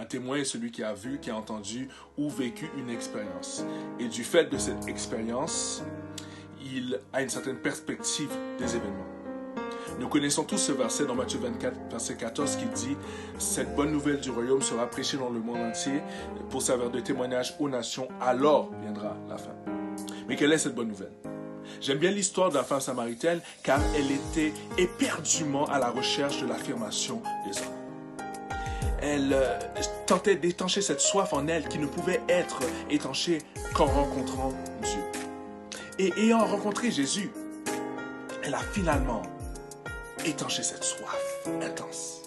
témoin est celui qui a vu, qui a entendu ou vécu une expérience. Et du fait de cette expérience, il a une certaine perspective des événements. Nous connaissons tous ce verset dans Matthieu 24, verset 14, qui dit « Cette bonne nouvelle du royaume sera prêchée dans le monde entier pour servir de témoignage aux nations, alors viendra la fin. » Mais quelle est cette bonne nouvelle? J'aime bien l'histoire de la femme samaritaine car elle était éperdument à la recherche de l'affirmation des hommes. Elle tentait d'étancher cette soif en elle qui ne pouvait être étanchée qu'en rencontrant Dieu. Et ayant rencontré Jésus, elle a finalement étanché cette soif intense.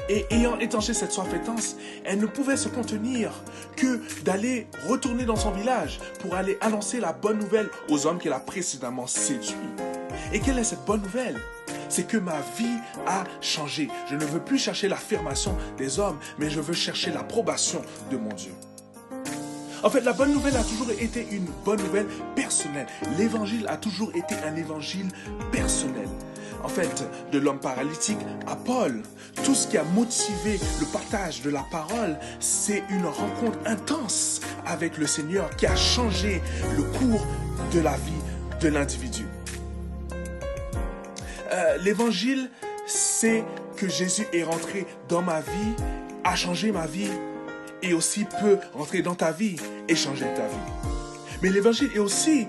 Et ayant étanché cette soif intense, elle ne pouvait se contenir que d'aller retourner dans son village pour aller annoncer la bonne nouvelle aux hommes qu'elle a précédemment séduits. Et quelle est cette bonne nouvelle? C'est que ma vie a changé. Je ne veux plus chercher l'affirmation des hommes, mais je veux chercher l'approbation de mon Dieu. En fait, la bonne nouvelle a toujours été une bonne nouvelle personnelle. L'évangile a toujours été un évangile personnel. En fait, de l'homme paralytique à Paul, tout ce qui a motivé le partage de la parole, c'est une rencontre intense avec le Seigneur qui a changé le cours de la vie de l'individu. L'évangile, c'est que Jésus est rentré dans ma vie, a changé ma vie, et aussi peut rentrer dans ta vie et changer ta vie. Mais l'évangile est aussi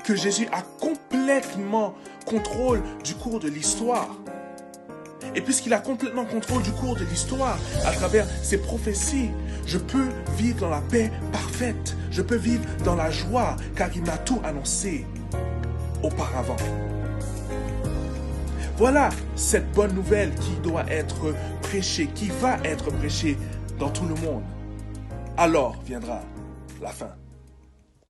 que Jésus a complètement contrôle du cours de l'histoire. Et puisqu'il a complètement contrôle du cours de l'histoire, à travers ses prophéties, je peux vivre dans la paix parfaite. Je peux vivre dans la joie, car il m'a tout annoncé auparavant. Voilà cette bonne nouvelle qui doit être prêchée, qui va être prêchée dans tout le monde. Alors viendra la fin.